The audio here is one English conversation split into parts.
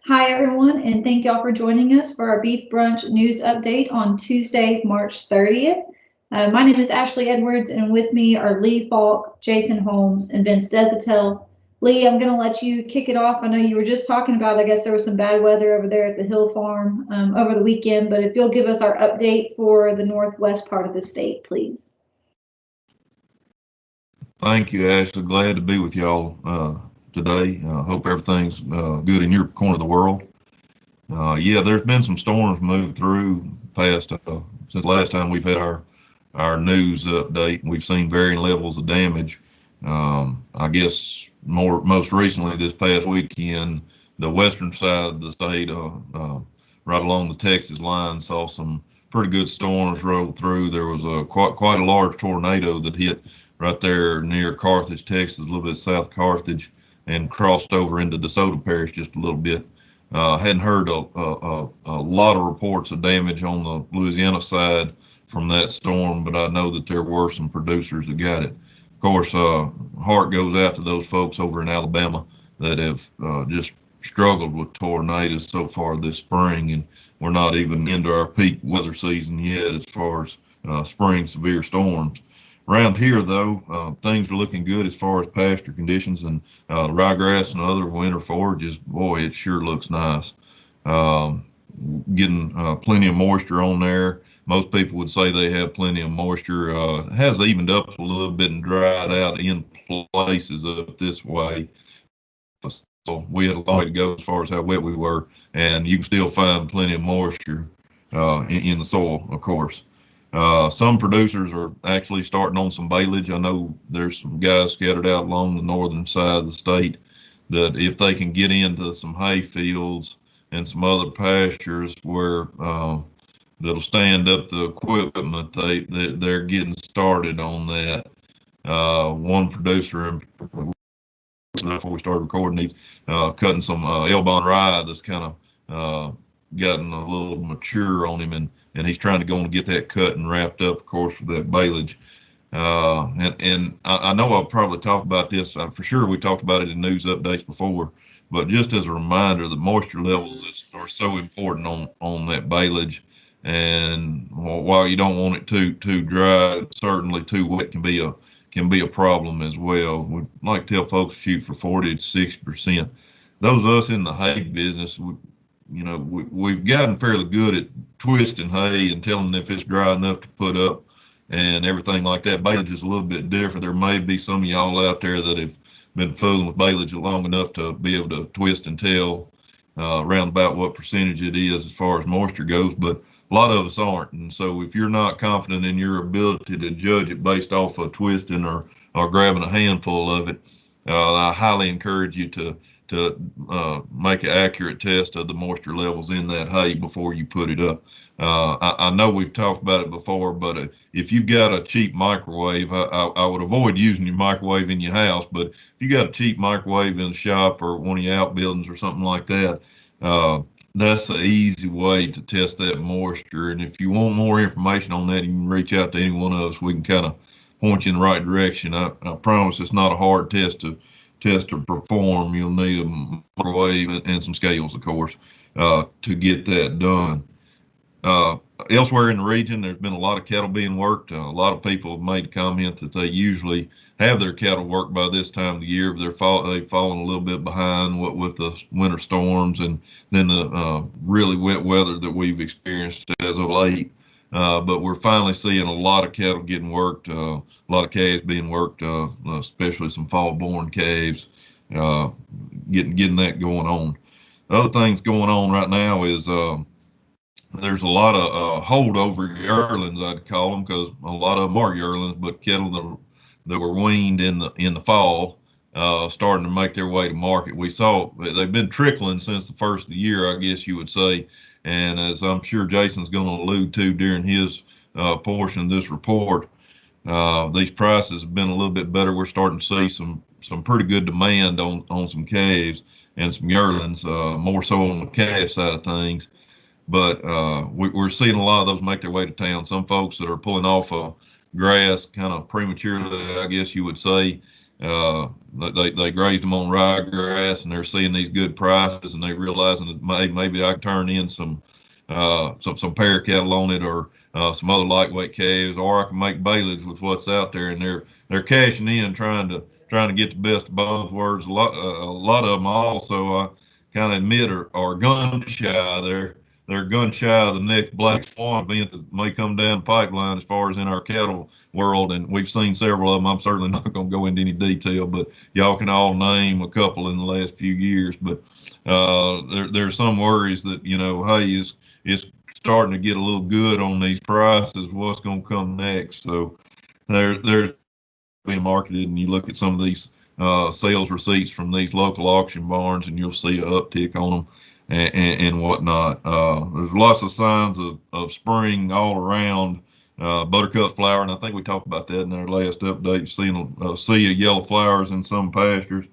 Hi everyone, and thank y'all for joining us for our Beef Brunch news update on Tuesday, March 30th. My name is Ashley Edwards, and with me are Lee Faulk, Jason Holmes, and Vince Desitel. Lee, I'm going to let you kick it off. I know you were just talking about, I guess there was some bad weather over there at the Hill Farm over the weekend, but if you'll give us our update for the northwest part of the state, please. Thank you, Ashley. Glad to be with y'all today. Hope everything's good in your corner of the world. Yeah, there's been some storms moved through past since last time we've had our news update. We've seen varying levels of damage. I guess most recently this past weekend, the western side of the state, right along the Texas line, saw some pretty good storms roll through. There was quite a large tornado that hit right there near Carthage, Texas, a little bit south of Carthage, and crossed over into DeSoto Parish just a little bit. Hadn't heard a lot of reports of damage on the Louisiana side from that storm, but I know that there were some producers that got it. Of course, heart goes out to those folks over in Alabama that have just struggled with tornadoes so far this spring, and we're not even into our peak weather season yet as far as spring severe storms. Around here, though, things are looking good as far as pasture conditions and ryegrass and other winter forages. Boy, it sure looks nice. Getting plenty of moisture on there. Most people would say they have plenty of moisture. It has evened up a little bit and dried out in places up this way. So we had a long way to go as far as how wet we were, and you can still find plenty of moisture in the soil, of course. Some producers are actually starting on some baleage. I know there's some guys scattered out along the northern side of the state that if they can get into some hay fields and some other pastures where that'll stand up the equipment, they're getting started on that. One producer, before we started recording, he's cutting some Elbon rye that's kind of gotten a little mature on him, and he's trying to go and get that cut and wrapped up, of course, for that baleage. And I know I'll probably talk about this. For sure, we talked about it in news updates before, but just as a reminder, the moisture levels are so important on that baleage. And while you don't want it too dry, certainly too wet can be a problem as well. We like to tell folks to shoot for 40 to 60%. Those of us in the hay business, we've gotten fairly good at twisting hay and telling them if it's dry enough to put up and everything like that. Baleage is a little bit different. There may be some of y'all out there that have been fooling with baleage long enough to be able to twist and tell around about what percentage it is as far as moisture goes, but a lot of us aren't. And so if you're not confident in your ability to judge it based off of twisting or grabbing a handful of it, I highly encourage you to make an accurate test of the moisture levels in that hay before you put it up. I know we've talked about it before, but if you've got a cheap microwave, I would avoid using your microwave in your house. But if you got a cheap microwave in the shop or one of your outbuildings or something like that, that's an easy way to test that moisture. And if you want more information on that, you can reach out to any one of us. We can kind of point you in the right direction. I promise it's not a hard test to perform. You'll need a microwave and some scales, of course, to get that done. Elsewhere in the region, there's been a lot of cattle being worked. A lot of people have made the comment that they usually have their cattle worked by this time of the year, but they've fallen a little bit behind with the winter storms and then the really wet weather that we've experienced as of late. But we're finally seeing a lot of cattle getting worked, a lot of calves being worked, especially some fall-born calves, getting that going on. The other things going on right now is there's a lot of holdover yearlings, I'd call them, because a lot of them are yearlings, but cattle that were weaned in the fall, starting to make their way to market. We saw they've been trickling since the first of the year, I guess you would say. And as I'm sure Jason's going to allude to during his portion of this report, these prices have been a little bit better. We're starting to see some pretty good demand on some calves and some yearlings, more so on the calf side of things. But we're seeing a lot of those make their way to town. Some folks that are pulling off of grass kind of prematurely, I guess you would say, they grazed them on ryegrass, and they're seeing these good prices, and they realizing that maybe I can turn in some pair cattle on it, or some other lightweight calves, or I can make bailies with what's out there, and they're cashing in, trying to get the best of both worlds. A lot of them also kind of admit are gun shy. They're gun shy of the next black swan event that may come down the pipeline as far as in our cattle world, and we've seen several of them. I'm certainly not going to go into any detail, but y'all can all name a couple in the last few years. But there's some worries that, hey, it's starting to get a little good on these prices. What's going to come next? So there's being marketed, and you look at some of these sales receipts from these local auction barns, and you'll see an uptick on them and whatnot. There's lots of signs of spring all around. Buttercup flower, and I think we talked about that in our last update, seeing a sea of yellow flowers in some pastures.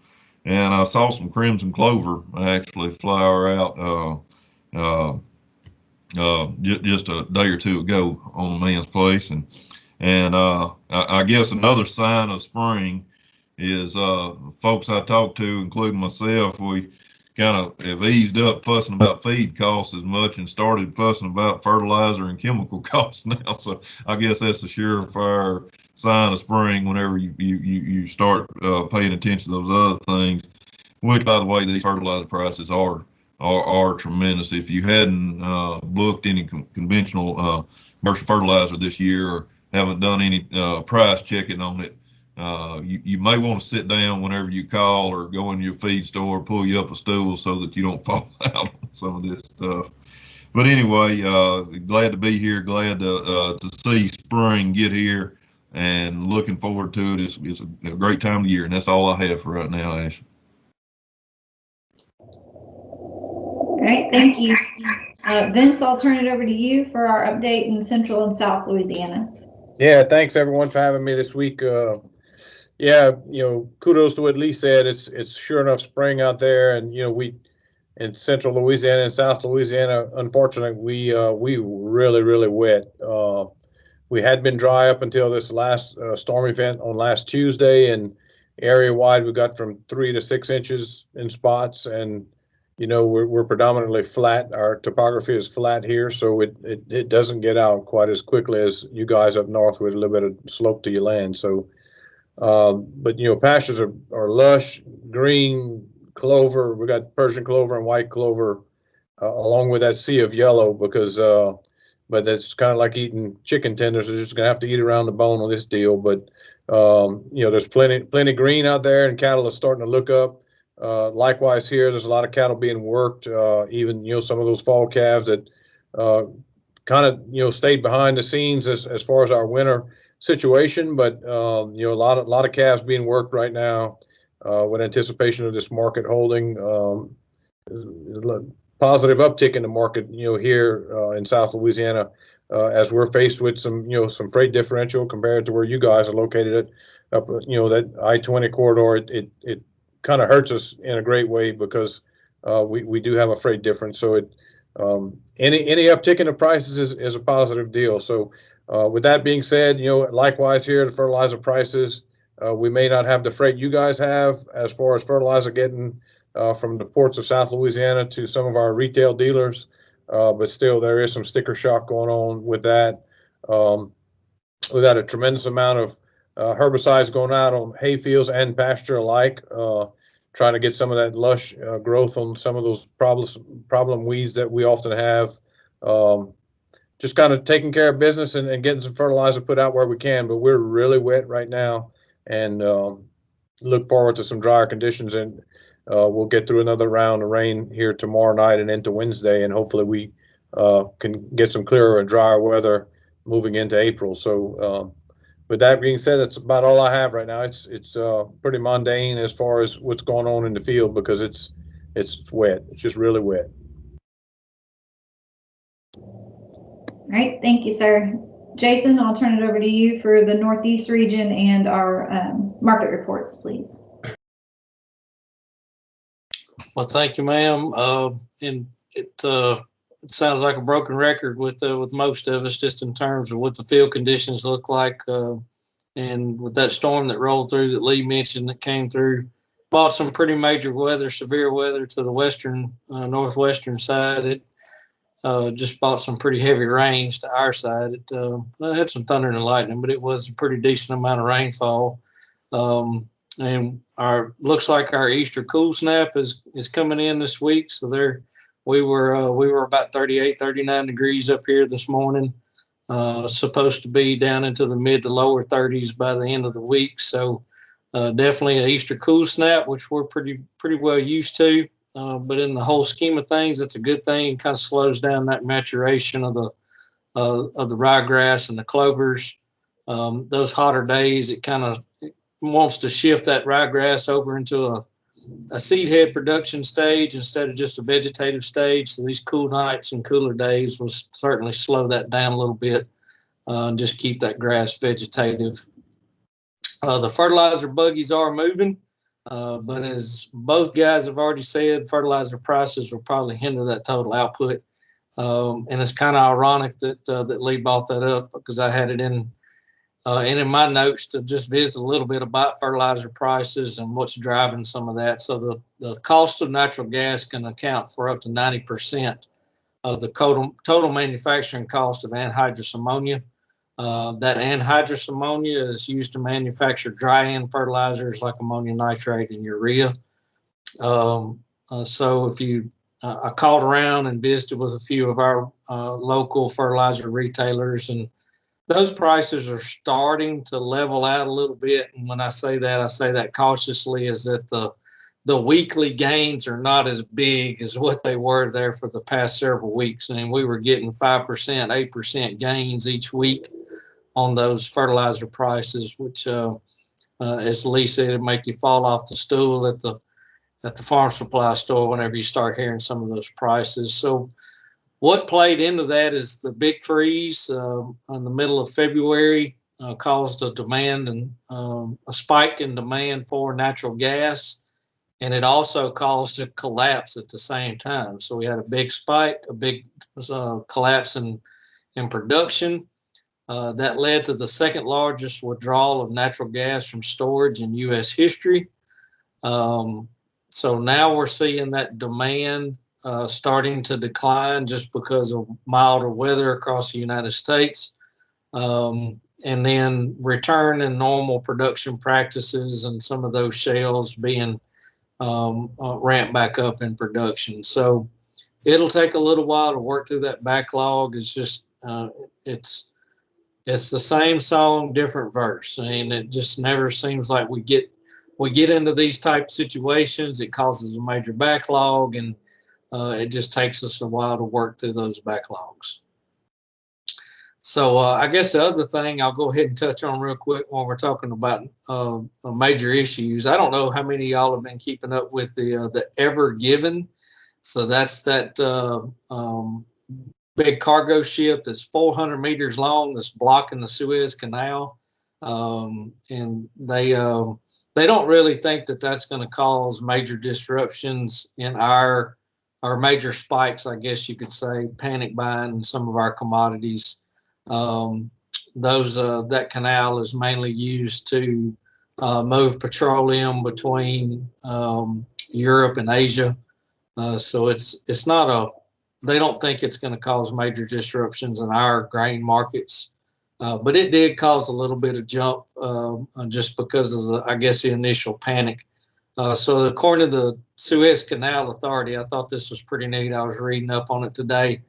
And I saw some crimson clover actually flower out just a day or two ago on a man's place. And I guess another sign of spring is folks I talk to, including myself, we kind of have eased up fussing about feed costs as much and started fussing about fertilizer and chemical costs now. So I guess that's a surefire sign of spring whenever you start paying attention to those other things. Which, by the way, these fertilizer prices are tremendous. If you hadn't booked any conventional commercial fertilizer this year, or haven't done any price checking on it, you may want to sit down whenever you call or go in your feed store, pull you up a stool so that you don't fall out on some of this stuff. But anyway, glad to be here. Glad to see spring get here, and looking forward to it. It's a great time of the year, and that's all I have for right now, Ash. All right, thank you. Vince, I'll turn it over to you for our update in Central and South Louisiana. Yeah, thanks everyone for having me this week. Yeah, kudos to what Lee said. It's sure enough spring out there, and we in Central Louisiana and South Louisiana, unfortunately, we really wet. We had been dry up until this last storm event on last Tuesday, and area wide we got from 3 to 6 inches in spots, and we're predominantly flat. Our topography is flat here, so it doesn't get out quite as quickly as you guys up north with a little bit of slope to your land. So, but pastures are lush, green clover. We got Persian clover and white clover, along with that sea of yellow, because but that's kind of like eating chicken tenders. They're just gonna have to eat around the bone on this deal. But there's plenty green out there, and cattle are starting to look up. Likewise here, there's a lot of cattle being worked. Even some of those fall calves that kind of stayed behind the scenes as far as our winter situation. But a lot of calves being worked right now with anticipation of this market holding. Positive uptick in the market, here in South Louisiana, as we're faced with some freight differential compared to where you guys are located at up, that I-20 corridor. It kind of hurts us in a great way because we do have a freight difference. So any uptick in the prices is a positive deal. So with that being said, likewise here, the fertilizer prices, we may not have the freight you guys have as far as fertilizer getting from the ports of South Louisiana to some of our retail dealers, but still there is some sticker shock going on with that. We've got a tremendous amount of herbicides going out on hay fields and pasture alike, trying to get some of that lush growth on some of those problem weeds that we often have. Just kind of taking care of business and getting some fertilizer put out where we can, but we're really wet right now, and look forward to some drier conditions, and we'll get through another round of rain here tomorrow night and into Wednesday, and hopefully we can get some clearer and drier weather moving into April. So with that being said, that's about all I have right now. It's pretty mundane as far as what's going on in the field, because it's wet. It's just really wet. All right, thank you, sir. Jason, I'll turn it over to you for the Northeast region and our market reports, please. Well, thank you, ma'am. And it sounds like a broken record with most of us, just in terms of what the field conditions look like. And with that storm that rolled through that Lee mentioned that came through, brought some pretty major weather, severe weather to the western, northwestern side. It just brought some pretty heavy rains to our side. It had some thunder and lightning, but it was a pretty decent amount of rainfall. And looks like our Easter cool snap is coming in this week. So we were about 38, 39 degrees up here this morning. Supposed to be down into the mid to lower 30s by the end of the week. So definitely an Easter cool snap, which we're pretty well used to. But in the whole scheme of things, it's a good thing. It kind of slows down that maturation of the ryegrass and the clovers. Those hotter days, it kind of wants to shift that ryegrass over into a seed head production stage instead of just a vegetative stage. So these cool nights and cooler days will certainly slow that down a little bit and just keep that grass vegetative. The fertilizer buggies are moving, but as both guys have already said, fertilizer prices will probably hinder that total output. And it's kind of ironic that Lee brought that up because I had it in my notes to just visit a little bit about fertilizer prices and what's driving some of that. So the cost of natural gas can account for up to 90% of the total manufacturing cost of anhydrous ammonia. That anhydrous ammonia is used to manufacture dry-end fertilizers like ammonium nitrate and urea. So if you I called around and visited with a few of our local fertilizer retailers, and those prices are starting to level out a little bit. And when I say that cautiously, is that the weekly gains are not as big as what they were there for the past several weeks. I mean, we were getting 5%, 8% gains each week on those fertilizer prices, which, as Lee said, it make you fall off the stool at the farm supply store whenever you start hearing some of those prices. So what played into that is the big freeze in the middle of February caused a demand and a spike in demand for natural gas. And it also caused a collapse at the same time. So we had a big spike, a big collapse in production. That led to the second largest withdrawal of natural gas from storage in U.S. history. So now we're seeing that demand starting to decline just because of milder weather across the United States. And then return in normal production practices and some of those shales being ramped back up in production. So it'll take a little while to work through that backlog. It's just, it's the same song, different verse. I mean, it just never seems like we get into these type of situations. It causes a major backlog, and it just takes us a while to work through those backlogs. So I guess the other thing I'll go ahead and touch on real quick when we're talking about major issues. I don't know how many of y'all have been keeping up with the Ever Given. So that's that big cargo ship that's 400 meters long that's blocking the Suez Canal, and they don't really think that that's going to cause major disruptions in our major spikes, I guess you could say, panic buying in some of our commodities. That canal is mainly used to move petroleum between Europe and Asia. So it's not they don't think it's going to cause major disruptions in our grain markets. But it did cause a little bit of jump just because of the initial panic. So according to the Suez Canal Authority, I thought this was pretty neat. I was reading up on it today.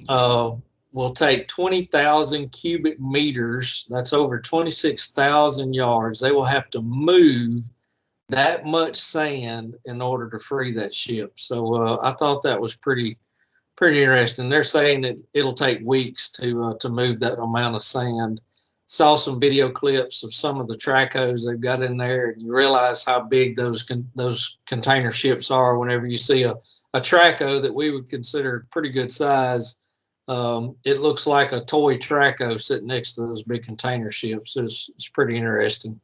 Will take 20,000 cubic meters. That's over 26,000 yards. They will have to move that much sand in order to free that ship. So I thought that was pretty interesting. They're saying that it'll take weeks to move that amount of sand. Saw some video clips of some of the tracos they've got in there, and you realize how big those container ships are. Whenever you see a traco that we would consider pretty good size, it looks like a toy traco sitting next to those big container ships. It's pretty interesting.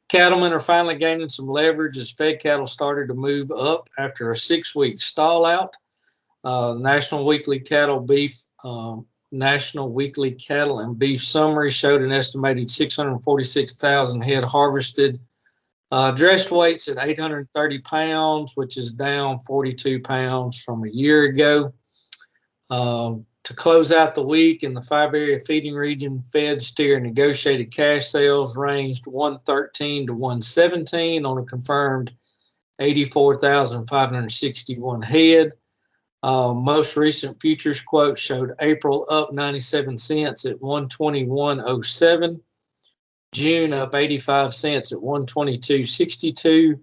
Cattlemen are finally gaining some leverage as fed cattle started to move up after a 6-week stall out. National Weekly Cattle Beef National Weekly Cattle and Beef Summary showed an estimated 646,000 head harvested. Dressed weights at 830 pounds, which is down 42 pounds from a year ago. To close out the week in the 5-area feeding region, fed, steer, negotiated cash sales ranged 113 to 117 on a confirmed 84,561 head. Most recent futures quote showed April up 97 cents at 121.07, June up 85 cents at 122.62,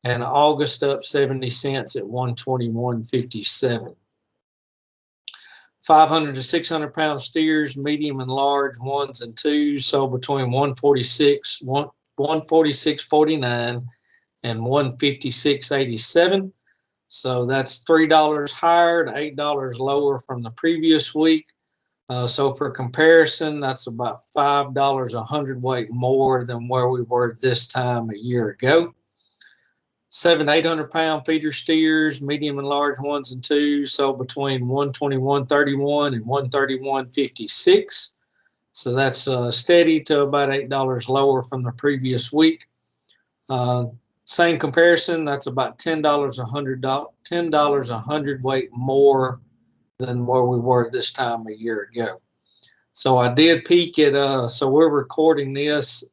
and August up 70 cents at 121.57. 500 to 600 pound steers, medium and large, ones and twos, sold between 146.49 and 156.87. So that's $3 higher and $8 lower from the previous week. So for comparison, that's about $5 a hundredweight more than where we were this time a year ago. 700 to 800 pound feeder steers, medium and large ones and twos, sold between 121.31 and 131.56. So that's steady to about $8 lower from the previous week. Same comparison, that's about $10 a hundredweight more than where we were this time a year ago. So I did peek at, so we're recording this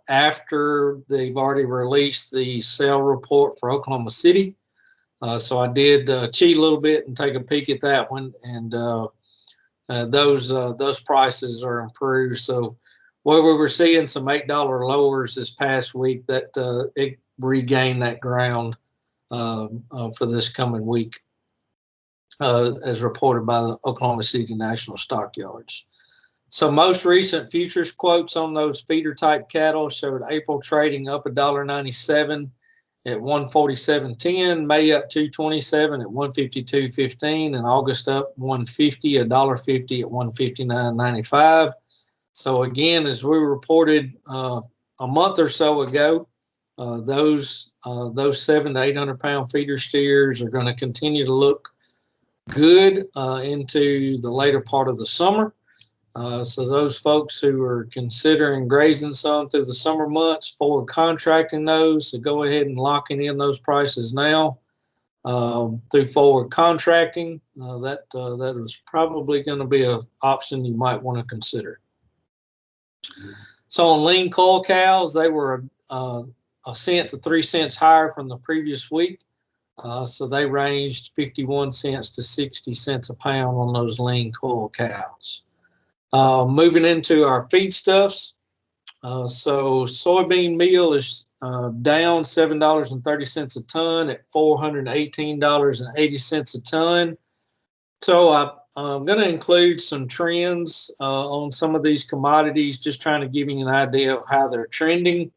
after they've already released the sale report for Oklahoma City. So I did cheat a little bit and take a peek at that one, and those prices are improved. So where we were seeing some $8 lowers this past week, that it regained that ground for this coming week, as reported by the Oklahoma City National Stockyards. So most recent futures quotes on those feeder type cattle showed April trading up $1.97 at 147.10, May up 227 at 152.15, and August up $1.50 at 159.95. So again, as we reported a month or so ago, those 700 to 800 pound feeder steers are going to continue to look good into the later part of the summer. So those folks who are considering grazing some through the summer months, forward contracting those, so go ahead and locking in those prices now through forward contracting. That is probably going to be an option you might want to consider. So on lean cull cows, they were a cent to 3 cents higher from the previous week. So they ranged 51 cents to 60 cents a pound on those lean cull cows. Moving into our feedstuffs. So soybean meal is down $7.30 a ton at $418.80 a ton. So I'm going to include some trends on some of these commodities, just trying to give you an idea of how they're trending.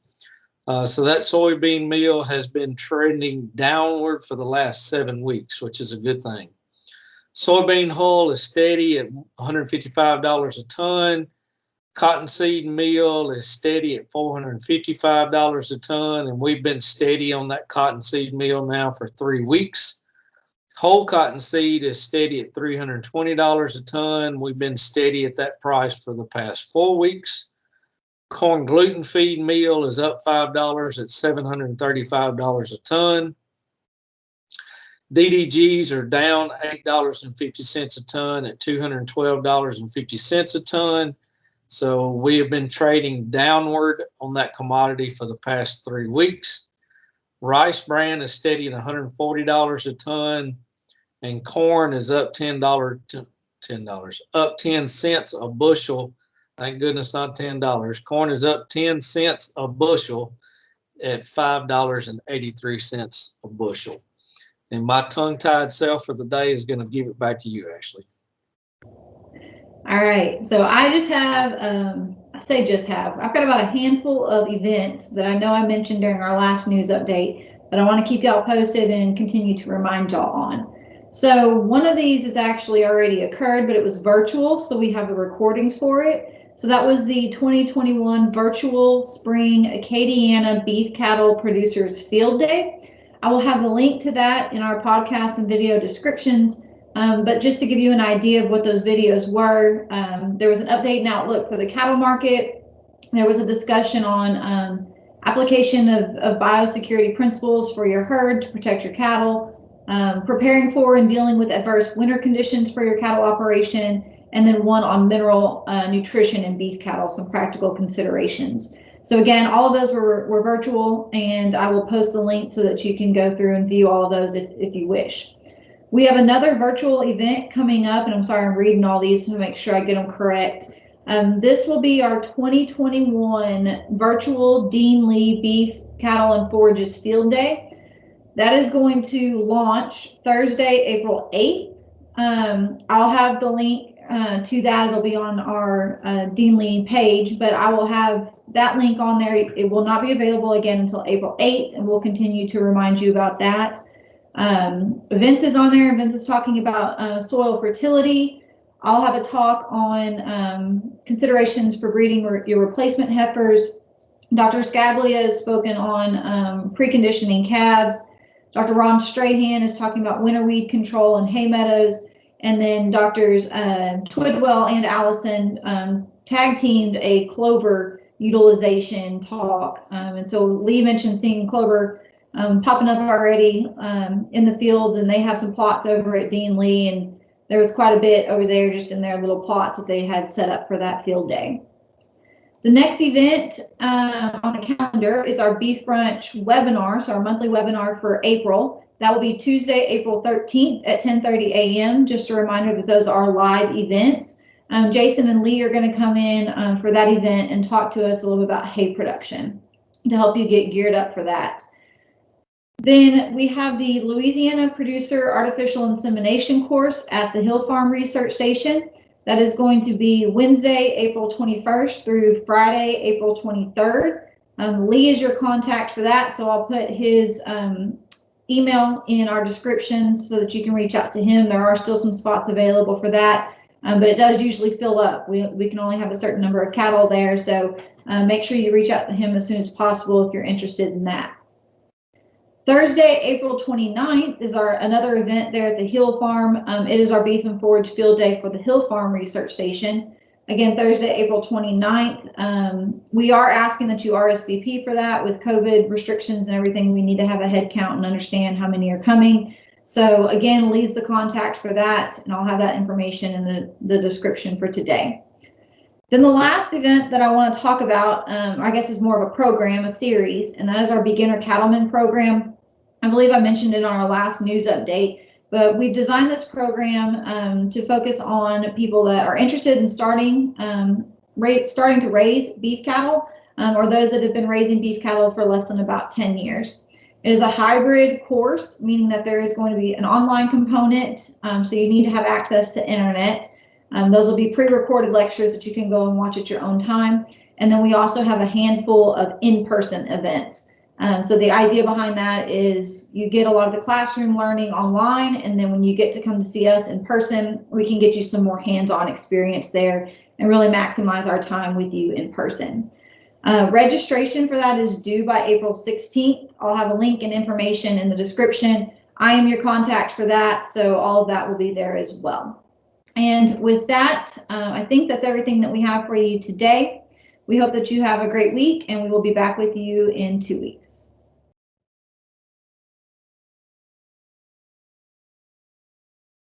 So that soybean meal has been trending downward for the last 7 weeks, which is a good thing. Soybean hull is steady at $155 a ton. Cottonseed meal is steady at $455 a ton, and we've been steady on that cottonseed meal now for 3 weeks. Whole cottonseed is steady at $320 a ton. We've been steady at that price for the past 4 weeks. Corn gluten feed meal is up $5 at $735 a ton. DDGs are down $8.50 a ton at $212.50 a ton. So we have been trading downward on that commodity for the past 3 weeks. Rice bran is steady at $140 a ton, and corn is up up 10 cents a bushel. Thank goodness, not $10. Corn is up 10 cents a bushel at $5.83 a bushel. And my tongue-tied self for the day is going to give it back to you, Ashley. All right. So I just have, I've got about a handful of events that I know I mentioned during our last news update, but I want to keep y'all posted and continue to remind y'all on. So one of these has actually already occurred, but it was virtual, so we have the recordings for it. So that was the 2021 Virtual Spring Acadiana Beef Cattle Producers Field Day. I will have the link to that in our podcast and video descriptions, But just to give you an idea of what those videos were, there was an update and outlook for the cattle market. There was a discussion on application of biosecurity principles for your herd to protect your cattle, preparing for and dealing with adverse winter conditions for your cattle operation, and then one on mineral nutrition in beef cattle, some practical considerations. So again, all of those were virtual, and I will post the link so that you can go through and view all of those if you wish. We have another virtual event coming up, and I'm sorry I'm reading all these to make sure I get them correct. This will be our 2021 virtual Dean Lee Beef, Cattle, and Forages Field Day. That is going to launch Thursday, April 8th. I'll have the link to that. It'll be on our Dean Lee page, but I will have that link on there. It will not be available again until April 8th, and we'll continue to remind you about that. Vince is on there. Vince is talking about soil fertility. I'll have a talk on considerations for breeding your replacement heifers. Dr. Scaglia has spoken on preconditioning calves. Dr. Ron Strahan is talking about winter weed control and hay meadows. And then Drs. Twidwell and Allison tag teamed a clover utilization talk. And so Lee mentioned seeing clover popping up already in the fields, and they have some plots over at Dean Lee, and there was quite a bit over there just in their little plots that they had set up for that field day. The next event on the calendar is our Beef Brunch webinar, so our monthly webinar for April. That will be Tuesday, April 13th at 10:30 a.m. Just a reminder that those are live events. Jason and Lee are going to come in for that event and talk to us a little bit about hay production to help you get geared up for that. Then we have the Louisiana Producer Artificial Insemination course at the Hill Farm Research Station. That is going to be Wednesday, April 21st through Friday, April 23rd. Lee is your contact for that, so I'll put his email in our description so that you can reach out to him. There are still some spots available for that, but it does usually fill up. We can only have a certain number of cattle there, so make sure you reach out to him as soon as possible if you're interested in that. Thursday, April 29th is another event there at the Hill Farm. It is our Beef and Forage Field Day for the Hill Farm Research Station. Again, Thursday, April 29th. We are asking that you RSVP for that. With COVID restrictions and everything, we need to have a head count and understand how many are coming. So again, Lee's the contact for that, and I'll have that information in the description for today. Then the last event that I want to talk about, I guess is more of a program, a series, and that is our Beginner Cattleman program. I believe I mentioned it on our last news update, but we've designed this program to focus on people that are interested in starting to raise beef cattle, or those that have been raising beef cattle for less than about 10 years. It is a hybrid course, meaning that there is going to be an online component, so you need to have access to internet. Those will be pre-recorded lectures that you can go and watch at your own time. And then we also have a handful of in-person events. So the idea behind that is you get a lot of the classroom learning online, and then when you get to come to see us in person, we can get you some more hands-on experience there and really maximize our time with you in person. Registration for that is due by April 16th. I'll have a link and information in the description. I am your contact for that, so all of that will be there as well. And with that, I think that's everything that we have for you today. We hope that you have a great week, and we will be back with you in 2 weeks.